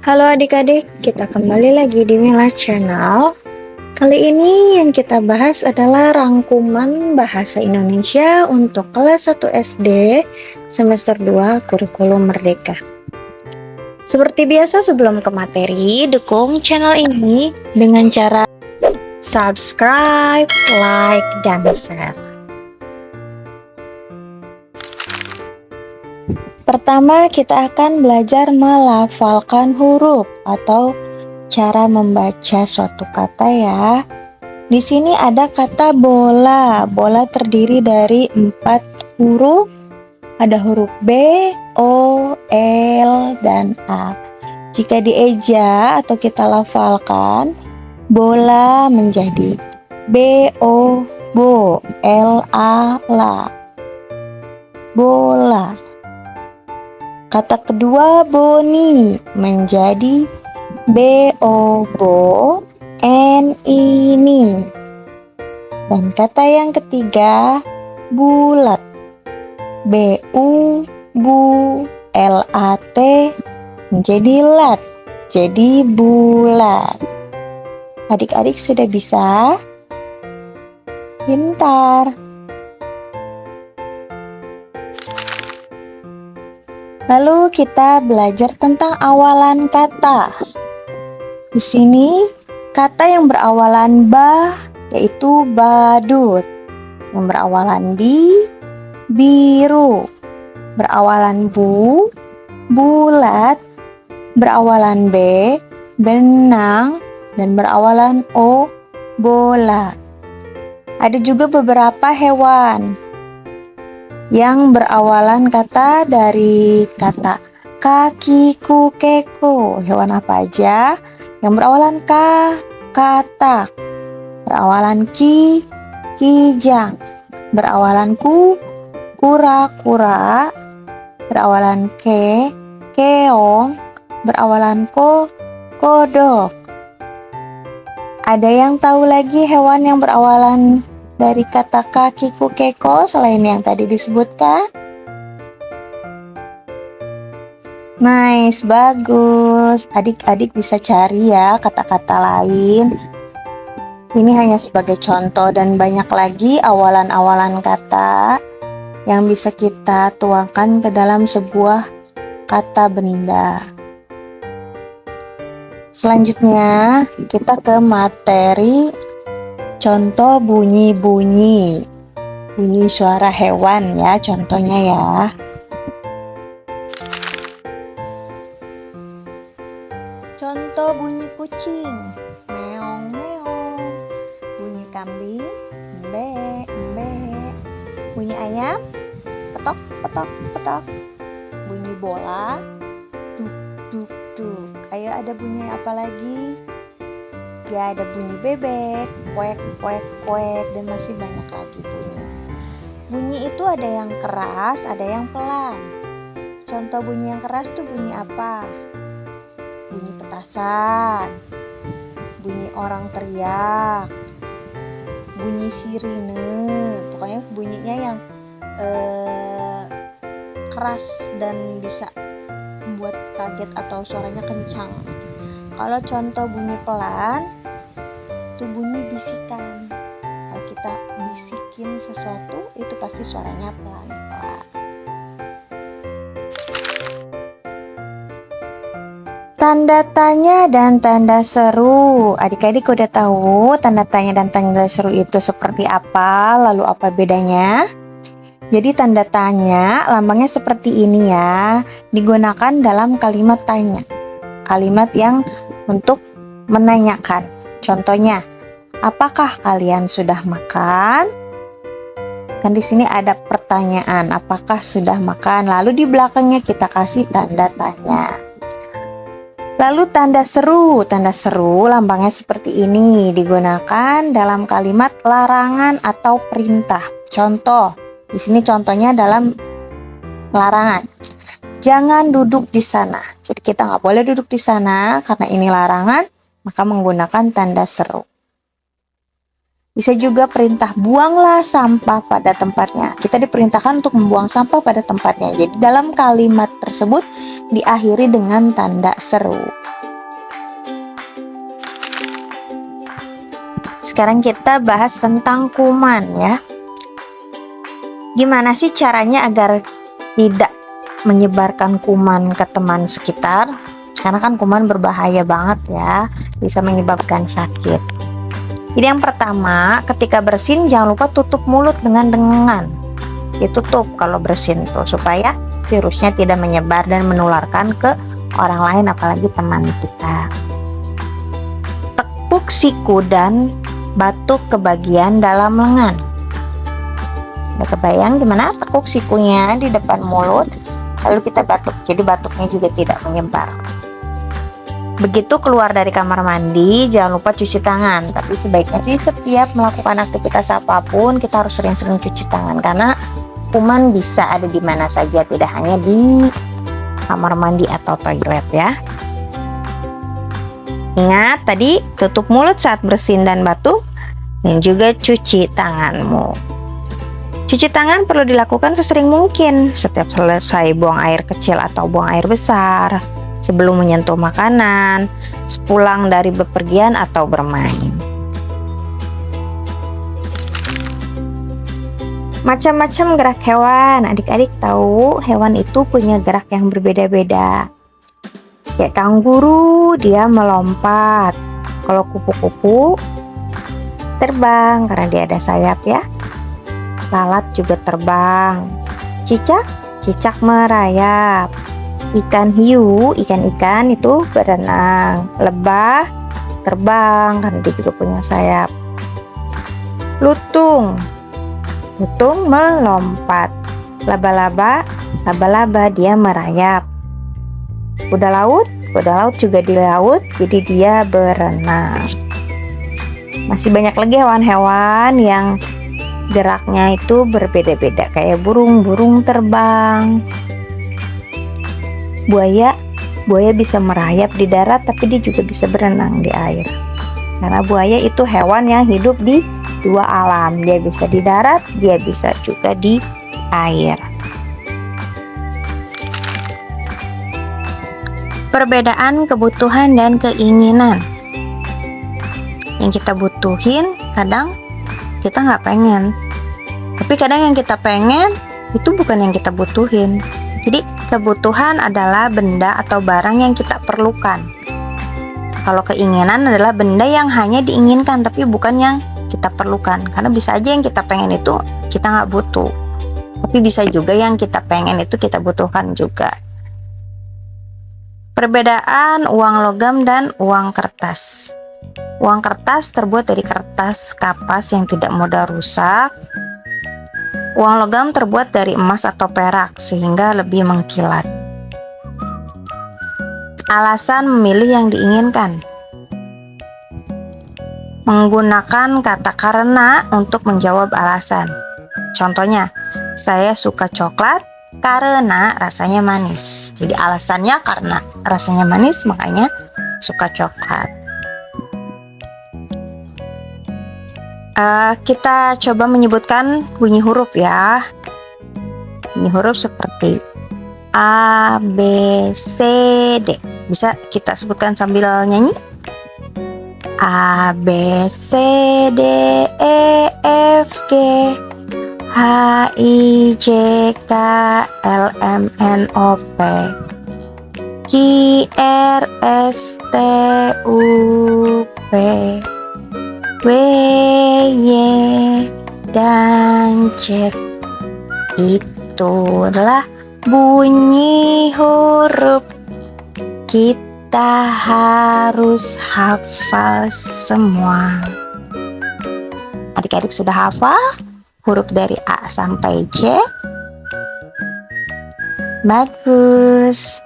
Halo adik-adik, kita kembali lagi di Mila Channel. Kali ini yang kita bahas adalah rangkuman bahasa Indonesia untuk kelas 1 SD semester 2 kurikulum merdeka. Seperti biasa sebelum ke materi, dukung channel ini dengan cara subscribe, like, dan share. Pertama, kita akan belajar melafalkan huruf atau cara membaca suatu kata ya. Di sini ada kata bola. Bola terdiri dari 4 huruf. Ada huruf B, O, L, dan A. Jika dieja atau kita lafalkan, bola menjadi B, O, bo, L, A, la. Bola. Kata kedua boni menjadi B-O, bo, N-I, ni. Dan kata yang ketiga bulat, B-U, bu, L-A-T menjadi lat, jadi bulat. Adik-adik sudah bisa? Pintar. Lalu kita belajar tentang awalan kata. Di sini kata yang berawalan ba yaitu badut, yang berawalan bi biru, berawalan bu bulat, berawalan b benang, dan berawalan o bola. Ada juga beberapa hewan yang berawalan kata dari kata kaki, ku, keko. Hewan apa aja? Yang berawalan ka, katak. Berawalan ki, kijang. Berawalan ku, kura, kura. Berawalan ke, keong. Berawalan ko, kodok. Ada yang tahu lagi hewan yang berawalan dari kata kaki, ku, keko selain yang tadi disebutkan? Nice, bagus. Adik-adik bisa cari ya kata-kata lain. Ini hanya sebagai contoh dan banyak lagi awalan-awalan kata yang bisa kita tuangkan ke dalam sebuah kata benda. Selanjutnya kita ke materi contoh bunyi-bunyi. Bunyi suara hewan ya, contohnya ya. Contoh bunyi kucing, meong meong. Bunyi kambing, mbe mbe. Bunyi ayam, petok petok petok. Bunyi bola, duk duk duk. Ayo ada bunyi apa lagi? Ya, ada bunyi bebek, kuek kuek kuek, dan masih banyak lagi bunyi. Bunyi itu ada yang keras, ada yang pelan. Contoh bunyi yang keras tuh bunyi apa? Bunyi petasan, bunyi orang teriak, bunyi sirine. Pokoknya bunyinya yang keras dan bisa membuat kaget atau suaranya kencang. Kalau contoh bunyi pelan, itu bunyi bisikan. Kalau kita bisikin sesuatu, itu pasti suaranya pelan-pelan. Tanda tanya dan tanda seru. Adik-adik udah tahu tanda tanya dan tanda seru itu seperti apa, lalu apa bedanya? Jadi tanda tanya lambangnya seperti ini ya, digunakan dalam kalimat tanya. Kalimat yang untuk menanyakan. Contohnya, apakah kalian sudah makan? Kan di sini ada pertanyaan, apakah sudah makan? Lalu di belakangnya kita kasih tanda tanya. Lalu tanda seru lambangnya seperti ini, digunakan dalam kalimat larangan atau perintah. Contoh, di sini contohnya dalam larangan. Jangan duduk di sana. Jadi kita nggak boleh duduk di sana karena ini larangan, maka menggunakan tanda seru. Bisa juga perintah, buanglah sampah pada tempatnya. Kita diperintahkan untuk membuang sampah pada tempatnya. Jadi dalam kalimat tersebut diakhiri dengan tanda seru. sekarang kita bahas tentang kuman ya. Gimana sih caranya agar tidak menyebarkan kuman ke teman sekitar? Karena kan kuman berbahaya banget ya, bisa menyebabkan sakit. Jadi yang pertama, ketika bersin jangan lupa tutup mulut dengan ditutup kalau bersin tuh, supaya virusnya tidak menyebar dan menularkan ke orang lain, apalagi teman kita. Tekuk siku dan batuk ke bagian dalam lengan. Udah kebayang gimana tekuk sikunya di depan mulut, lalu kita batuk, jadi batuknya juga tidak menyebar. Begitu keluar dari kamar mandi jangan lupa cuci tangan, tapi sebaiknya sih setiap melakukan aktivitas apapun kita harus sering-sering cuci tangan, karena kuman bisa ada di mana saja, tidak hanya di kamar mandi atau toilet ya. Ingat tadi, tutup mulut saat bersin dan batuk, dan juga cuci tanganmu. Cuci tangan perlu dilakukan sesering mungkin setiap selesai buang air kecil atau buang air besar, sebelum menyentuh makanan, sepulang dari bepergian atau bermain. Macam-macam gerak hewan. Adik-adik tahu hewan itu punya gerak yang berbeda-beda. Kayak kanguru, dia melompat. Kalau kupu-kupu terbang karena dia ada sayap ya. Lalat juga terbang. Cicak merayap. Ikan hiu, ikan-ikan itu berenang. Lebah terbang karena dia juga punya sayap. Lutung melompat. Laba-laba dia merayap. Kuda laut juga di laut, jadi dia berenang. Masih banyak lagi hewan-hewan yang geraknya itu berbeda-beda, kayak burung terbang. Buaya bisa merayap di darat, tapi dia juga bisa berenang di air. Karena buaya itu hewan yang hidup di dua alam, dia bisa di darat, dia bisa juga di air. Perbedaan kebutuhan dan keinginan. Yang kita butuhin kadang kita nggak pengen, tapi kadang yang kita pengen itu bukan yang kita butuhin. Jadi kebutuhan adalah benda atau barang yang kita perlukan. Kalau keinginan adalah benda yang hanya diinginkan tapi bukan yang kita perlukan. Karena bisa aja yang kita pengen itu kita nggak butuh, tapi bisa juga yang kita pengen itu kita butuhkan juga. Perbedaan uang logam dan uang kertas. Uang kertas terbuat dari kertas kapas yang tidak mudah rusak. Uang logam terbuat dari emas atau perak sehingga lebih mengkilat. Alasan memilih yang diinginkan. Menggunakan kata karena untuk menjawab alasan. Contohnya, saya suka coklat karena rasanya manis. Jadi alasannya karena rasanya manis, makanya suka coklat. Kita coba menyebutkan bunyi huruf ya. Bunyi huruf seperti A, B, C, D. Bisa kita sebutkan sambil nyanyi. A, B, C, D, E, F, G, H, I, J, K, L, M, N, O, P, Q, R, S, T, U, V, W, Y, dan Z. Itulah bunyi huruf. Kita harus hafal semua. Adik-adik sudah hafal huruf dari A sampai Z? Bagus.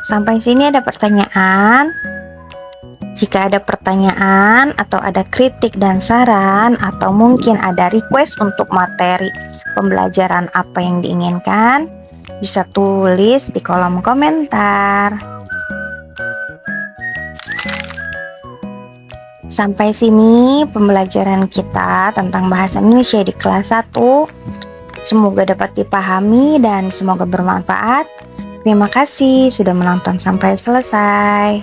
Sampai sini ada pertanyaan? Jika ada pertanyaan atau ada kritik dan saran, atau mungkin ada request untuk materi pembelajaran apa yang diinginkan, bisa tulis di kolom komentar. Sampai sini pembelajaran kita tentang bahasa Indonesia di kelas 1. Semoga dapat dipahami dan semoga bermanfaat. Terima kasih sudah menonton sampai selesai.